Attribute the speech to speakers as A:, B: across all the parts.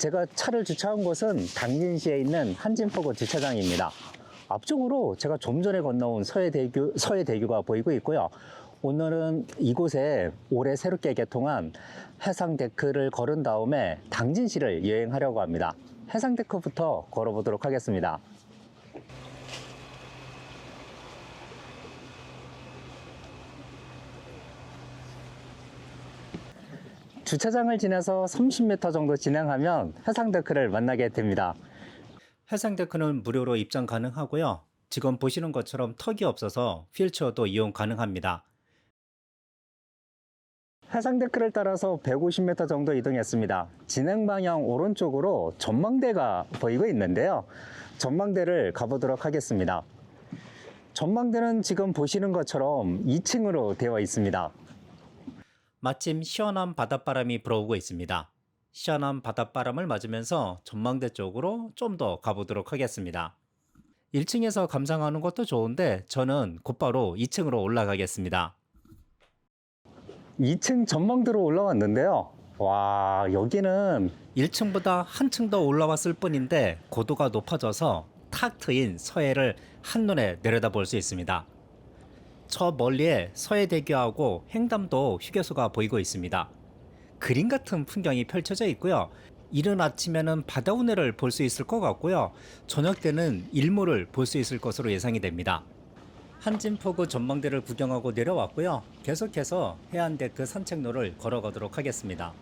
A: 제가 차를 주차한 곳은 당진시에 있는 한진포구 주차장입니다. 앞쪽으로 제가 좀 전에 건너온 서해대교가 보이고 있고요. 오늘은 이곳에 올해 새롭게 개통한 해상데크를 걸은 다음에 당진시를 여행하려고 합니다. 해상데크부터 걸어보도록 하겠습니다. 주차장을 지나서 30m 정도 진행하면 해상데크를 만나게 됩니다. 해상데크는 무료로 입장 가능하고요. 지금 보시는 것처럼 턱이 없어서 휠체어도 이용 가능합니다. 해상데크를 따라서 150m 정도 이동했습니다. 진행 방향 오른쪽으로 전망대가 보이고 있는데요. 전망대를 가보도록 하겠습니다. 전망대는 지금 보시는 것처럼 2층으로 되어 있습니다. 마침 시원한 바닷바람이 불어오고 있습니다. 시원한 바닷바람을 맞으면서 전망대 쪽으로 좀 더 가보도록 하겠습니다. 1층에서 감상하는 것도 좋은데 저는 곧바로 2층으로 올라가겠습니다. 2층 전망대로 올라왔는데요. 와, 여기는 1층보다 한층 더 올라왔을 뿐인데 고도가 높아져서 탁 트인 서해를 한눈에 내려다볼 수 있습니다. 저 멀리에 서해대교하고 횡담도 휴게소가 보이고 있습니다. 그림 같은 풍경이 펼쳐져 있고요. 이른 아침에는 바다 운해를 볼 수 있을 것 같고요. 저녁 때는 일몰을 볼 수 있을 것으로 예상이 됩니다. 한진포구 전망대를 구경하고 내려왔고요. 계속해서 해안데크 산책로를 걸어가도록 하겠습니다.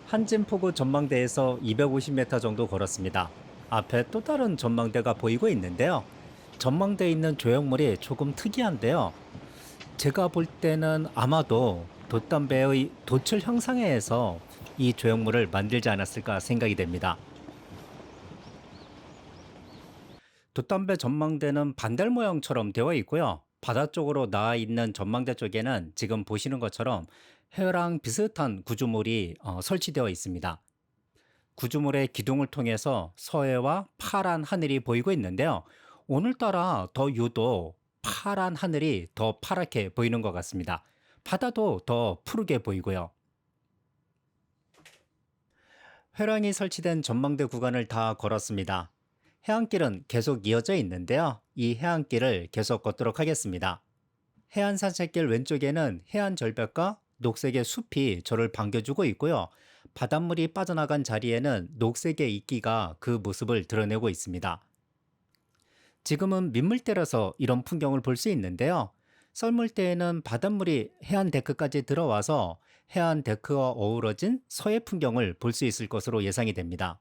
A: 한진포구 전망대에서 250m 정도 걸었습니다. 앞에 또 다른 전망대가 보이고 있는데요. 전망대에 있는 조형물이 조금 특이한데요. 제가 볼 때는 아마도 돛담배의 도출 형상에 의해서 이 조형물을 만들지 않았을까 생각이 됩니다. 돛담배 전망대는 반달 모양처럼 되어 있고요. 바다 쪽으로 나와 있는 전망대 쪽에는 지금 보시는 것처럼 해랑 비슷한 구조물이 설치되어 있습니다. 구조물의 기둥을 통해서 서해와 파란 하늘이 보이고 있는데요. 오늘따라 더 유독 파란 하늘이 더 파랗게 보이는 것 같습니다. 바다도 더 푸르게 보이고요. 회랑이 설치된 전망대 구간을 다 걸었습니다. 해안길은 계속 이어져 있는데요. 이 해안길을 계속 걷도록 하겠습니다. 해안 산책길 왼쪽에는 해안 절벽과 녹색의 숲이 저를 반겨주고 있고요. 바닷물이 빠져나간 자리에는 녹색의 이끼가 그 모습을 드러내고 있습니다. 지금은 민물때라서 이런 풍경을 볼 수 있는데요. 썰물때에는 바닷물이 해안 데크까지 들어와서 해안 데크와 어우러진 서해 풍경을 볼 수 있을 것으로 예상이 됩니다.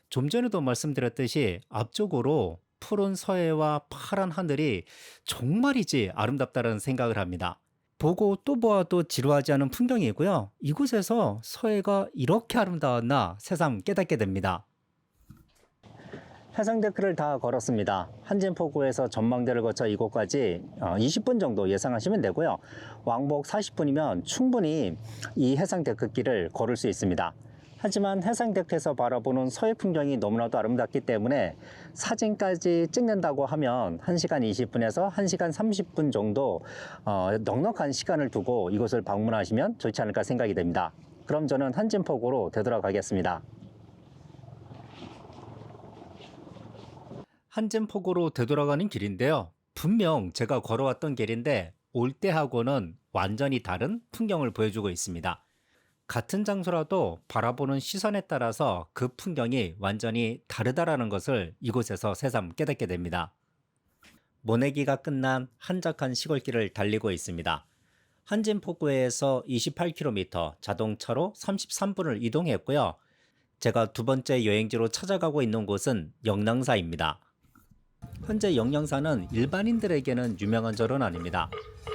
A: 좀 전에도 말씀드렸듯이 앞쪽으로 푸른 서해와 파란 하늘이 정말이지 아름답다는 생각을 합니다. 보고 또 보아도 지루하지 않은 풍경이고요. 이곳에서 서해가 이렇게 아름다웠나 새삼 깨닫게 됩니다. 해상데크를 다 걸었습니다. 한진포구에서 전망대를 거쳐 이곳까지 20분 정도 예상하시면 되고요. 왕복 40분이면 충분히 이 해상데크길을 걸을 수 있습니다. 하지만 해상데크에서 바라보는 서해 풍경이 너무나도 아름답기 때문에 사진까지 찍는다고 하면 1시간 20분에서 1시간 30분 정도 넉넉한 시간을 두고 이곳을 방문하시면 좋지 않을까 생각이 됩니다. 그럼 저는 한진포구로 되돌아가겠습니다. 한진포구로 되돌아가는 길인데요. 분명 제가 걸어왔던 길인데 올 때하고는 완전히 다른 풍경을 보여주고 있습니다. 같은 장소라도 바라보는 시선에 따라서 그 풍경이 완전히 다르다라는 것을 이곳에서 새삼 깨닫게 됩니다. 모내기가 끝난 한적한 시골길을 달리고 있습니다. 한진포구에서 28km, 자동차로 33분을 이동했고요. 제가 두 번째 여행지로 찾아가고 있는 곳은 영랑사입니다. 현재 영양사는 일반인들에게는 유명한 절은 아닙니다.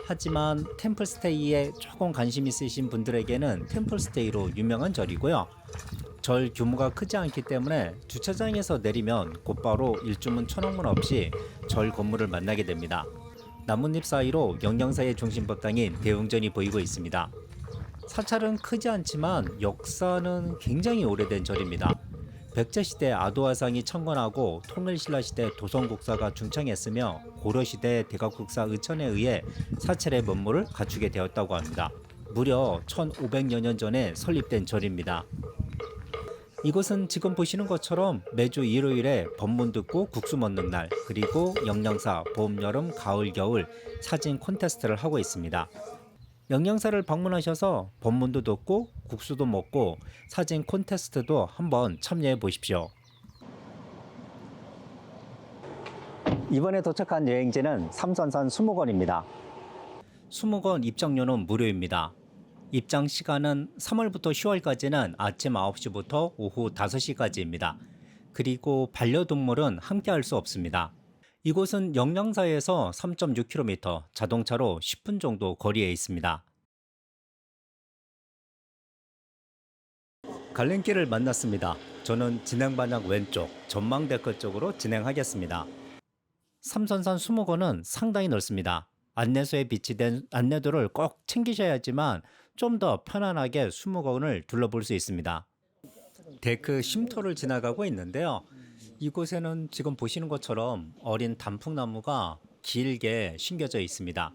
A: 하지만 템플스테이에 조금 관심 있으신 분들에게는 템플스테이로 유명한 절이고요. 절 규모가 크지 않기 때문에 주차장에서 내리면 곧바로 일주문 천원문 없이 절 건물을 만나게 됩니다. 나뭇잎 사이로 영양사의 중심법당인 대웅전이 보이고 있습니다. 사찰은 크지 않지만 역사는 굉장히 오래된 절입니다. 백제시대 아도화상이 창건하고 통일신라시대 도성국사가 중창했으며 고려시대 대각국사 의천에 의해 사찰의 면모를 갖추게 되었다고 합니다. 무려 1500여 년 전에 설립된 절입니다. 이곳은 지금 보시는 것처럼 매주 일요일에 법문 듣고 국수 먹는 날, 그리고 영양사 봄, 여름, 가을, 겨울 사진 콘테스트를 하고 있습니다. 영양사를 방문하셔서 법문도 듣고 국수도 먹고 사진 콘테스트도 한번 참여해 보십시오. 이번에 도착한 여행지는 삼선산 수목원입니다. 수목원 입장료는 무료입니다. 입장 시간은 3월부터 10월까지는 아침 9시부터 오후 5시까지입니다. 그리고 반려동물은 함께 할 수 없습니다. 이곳은 영양사에서 3.6km, 자동차로 10분 정도 거리에 있습니다. 갈림길을 만났습니다. 저는 진행 방향 왼쪽 전망데크 쪽으로 진행하겠습니다. 삼선산 수목원은 상당히 넓습니다. 안내소에 비치된 안내도를 꼭 챙기셔야지만 좀 더 편안하게 수목원을 둘러볼 수 있습니다. 데크 쉼터를 지나가고 있는데요. 이곳에는 지금 보시는 것처럼 어린 단풍나무가 길게 심겨져 있습니다.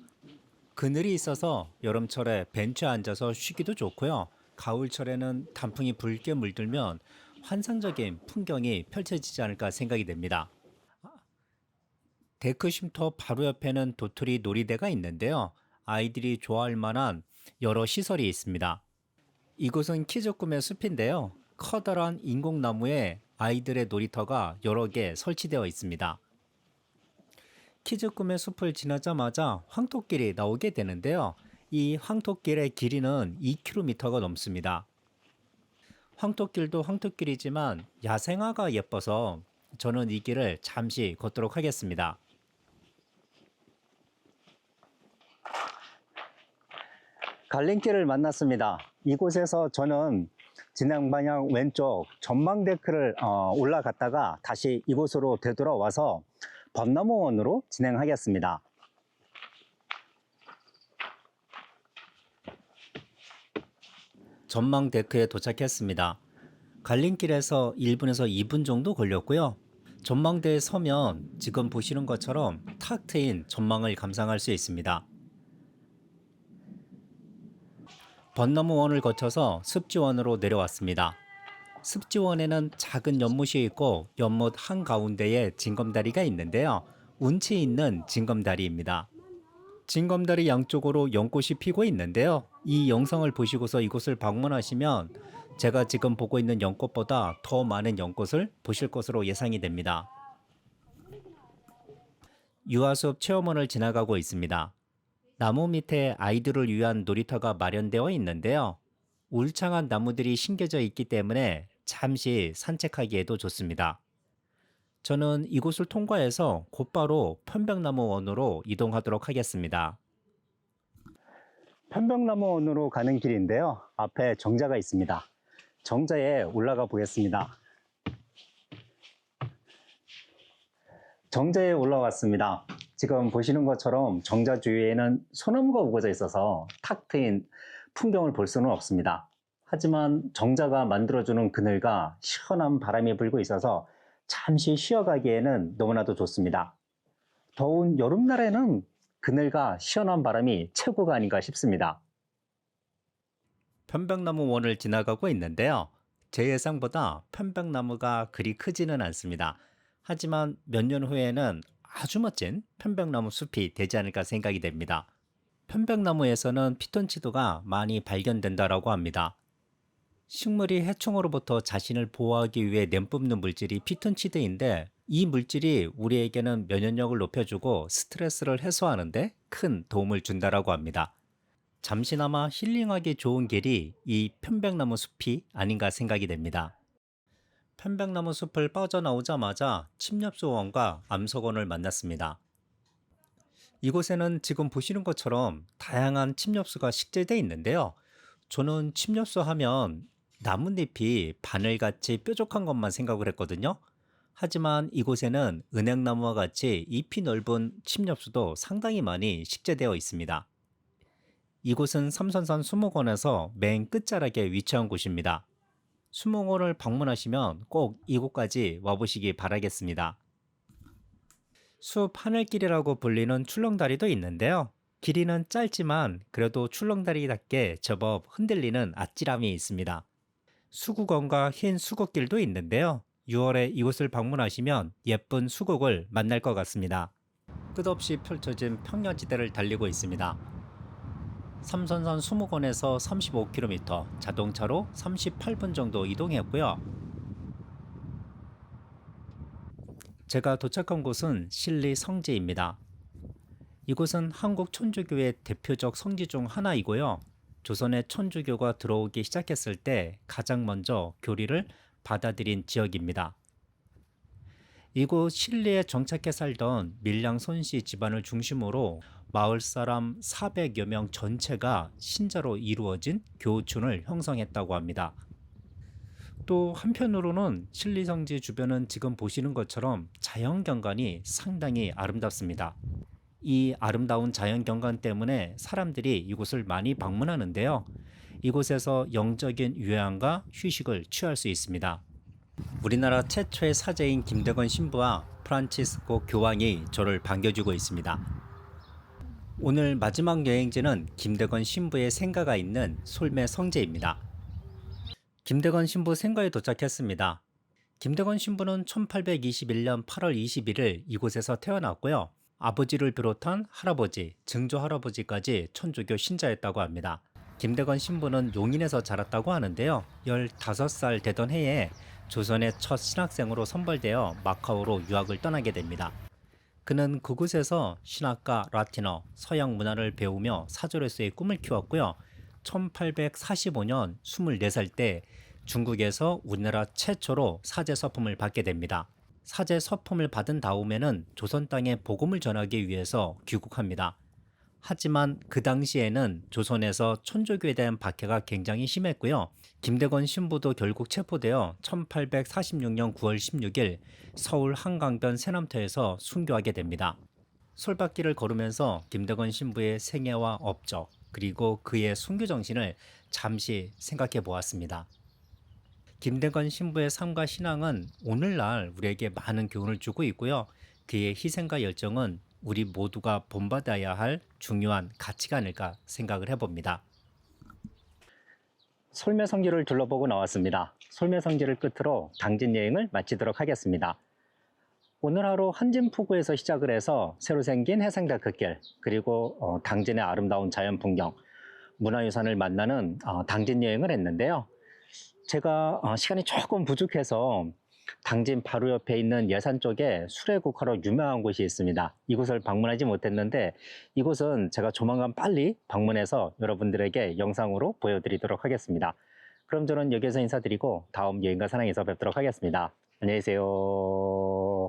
A: 그늘이 있어서 여름철에 벤치에 앉아서 쉬기도 좋고요. 가을철에는 단풍이 붉게 물들면 환상적인 풍경이 펼쳐지지 않을까 생각이 됩니다. 데크 쉼터 바로 옆에는 도토리 놀이대가 있는데요. 아이들이 좋아할 만한 여러 시설이 있습니다. 이곳은 키즈 꿈의 숲인데요. 커다란 인공나무에 아이들의 놀이터가 여러 개 설치되어 있습니다. 키즈 꿈의 숲을 지나자마자 황토길이 나오게 되는데요. 이 황토길의 길이는 2km가 넘습니다. 황토길도 황토길이지만 야생화가 예뻐서 저는 이 길을 잠시 걷도록 하겠습니다. 갈림길을 만났습니다. 이곳에서 저는 진행 방향 왼쪽 전망데크를 올라갔다가 다시 이곳으로 되돌아와서 벚나무원으로 진행하겠습니다. 전망데크에 도착했습니다. 갈림길에서 1분에서 2분 정도 걸렸고요. 전망대에 서면 지금 보시는 것처럼 탁 트인 전망을 감상할 수 있습니다. 벚나무원을 거쳐서 습지원으로 내려왔습니다. 습지원에는 작은 연못이 있고 연못 한가운데에 징검다리가 있는데요. 운치 있는 징검다리입니다. 징검다리 양쪽으로 연꽃이 피고 있는데요. 이 영상을 보시고서 이곳을 방문하시면 제가 지금 보고 있는 연꽃보다 더 많은 연꽃을 보실 것으로 예상이 됩니다. 유아숲 체험원을 지나가고 있습니다. 나무 밑에 아이들을 위한 놀이터가 마련되어 있는데요. 울창한 나무들이 심겨져 있기 때문에 잠시 산책하기에도 좋습니다. 저는 이곳을 통과해서 곧바로 편백나무원으로 이동하도록 하겠습니다. 편백나무원으로 가는 길인데요. 앞에 정자가 있습니다. 정자에 올라가 보겠습니다. 정자에 올라왔습니다. 지금 보시는 것처럼 정자 주위에는 소나무가 우거져 있어서 탁 트인 풍경을 볼 수는 없습니다. 하지만 정자가 만들어주는 그늘과 시원한 바람이 불고 있어서 잠시 쉬어가기에는 너무나도 좋습니다. 더운 여름날에는 그늘과 시원한 바람이 최고가 아닌가 싶습니다. 편백나무 원을 지나가고 있는데요. 제 예상보다 편백나무가 그리 크지는 않습니다. 하지만 몇 년 후에는 아주 멋진 편백나무 숲이 되지 않을까 생각이 됩니다. 편백나무에서는 피톤치드가 많이 발견된다고 합니다. 식물이 해충으로부터 자신을 보호하기 위해 내뿜는 물질이 피톤치드인데 이 물질이 우리에게는 면역력을 높여주고 스트레스를 해소하는데 큰 도움을 준다고 합니다. 잠시나마 힐링하기 좋은 길이 이 편백나무 숲이 아닌가 생각이 됩니다. 편백나무 숲을 빠져나오자마자 침엽수원과 암석원을 만났습니다. 이곳에는 지금 보시는 것처럼 다양한 침엽수가 식재되어 있는데요. 저는 침엽수 하면 나뭇잎이 바늘같이 뾰족한 것만 생각을 했거든요. 하지만 이곳에는 은행나무와 같이 잎이 넓은 침엽수도 상당히 많이 식재되어 있습니다. 이곳은 삼선산 수목원에서 맨 끝자락에 위치한 곳입니다. 수목원을 방문하시면 꼭 이곳까지 와보시기 바라겠습니다. 숲 하늘길이라고 불리는 출렁다리도 있는데요. 길이는 짧지만 그래도 출렁다리답게 제법 흔들리는 아찔함이 있습니다. 수국원과 흰 수국길도 있는데요. 6월에 이곳을 방문하시면 예쁜 수국을 만날 것 같습니다. 끝없이 펼쳐진 평야지대를 달리고 있습니다. 삼선선 수목원에서 35km, 자동차로 38분 정도 이동했고요. 제가 도착한 곳은 신리 성지입니다. 이곳은 한국 천주교의 대표적 성지 중 하나이고요. 조선의 천주교가 들어오기 시작했을 때 가장 먼저 교리를 받아들인 지역입니다. 이곳 신리에 정착해 살던 밀양 손씨 집안을 중심으로 마을 사람 400여 명 전체가 신자로 이루어진 교우촌을 형성했다고 합니다. 또 한편으로는 신리성지 주변은 지금 보시는 것처럼 자연경관이 상당히 아름답습니다. 이 아름다운 자연경관 때문에 사람들이 이곳을 많이 방문하는데요. 이곳에서 영적인 유양과 휴식을 취할 수 있습니다. 우리나라 최초의 사제인 김대건 신부와 프란치스코 교황이 저를 반겨주고 있습니다. 오늘 마지막 여행지는 김대건 신부의 생가가 있는 솔매 성지입니다. 김대건 신부 생가에 도착했습니다. 김대건 신부는 1821년 8월 21일 이곳에서 태어났고요. 아버지를 비롯한 할아버지, 증조 할아버지까지 천주교 신자였다고 합니다. 김대건 신부는 용인에서 자랐다고 하는데요. 15살 되던 해에 조선의 첫 신학생으로 선발되어 마카오로 유학을 떠나게 됩니다. 그는 그곳에서 신학과 라틴어, 서양 문화를 배우며 사절에서의 꿈을 키웠고요. 1845년 24살 때 중국에서 우리나라 최초로 사제 서품을 받게 됩니다. 사제 서품을 받은 다음에는 조선 땅에 복음을 전하기 위해서 귀국합니다. 하지만 그 당시에는 조선에서 천주교에 대한 박해가 굉장히 심했고요. 김대건 신부도 결국 체포되어 1846년 9월 16일 서울 한강변 새남터에서 순교하게 됩니다. 솔밭길을 걸으면서 김대건 신부의 생애와 업적 그리고 그의 순교 정신을 잠시 생각해 보았습니다. 김대건 신부의 삶과 신앙은 오늘날 우리에게 많은 교훈을 주고 있고요. 그의 희생과 열정은 우리 모두가 본받아야 할 중요한 가치가 아닐까 생각을 해봅니다. 솔매성지를 둘러보고 나왔습니다. 솔매성지를 끝으로 당진 여행을 마치도록 하겠습니다. 오늘 하루 한진포구에서 시작을 해서 새로 생긴 해상다크길 그리고 당진의 아름다운 자연 풍경, 문화유산을 만나는 당진 여행을 했는데요. 제가 시간이 조금 부족해서 당진 바로 옆에 있는 예산 쪽에 수레국화로 유명한 곳이 있습니다. 이곳을 방문하지 못했는데 이곳은 제가 조만간 빨리 방문해서 여러분들에게 영상으로 보여드리도록 하겠습니다. 그럼 저는 여기서 인사드리고 다음 여행과 사랑에서 뵙도록 하겠습니다. 안녕히 계세요.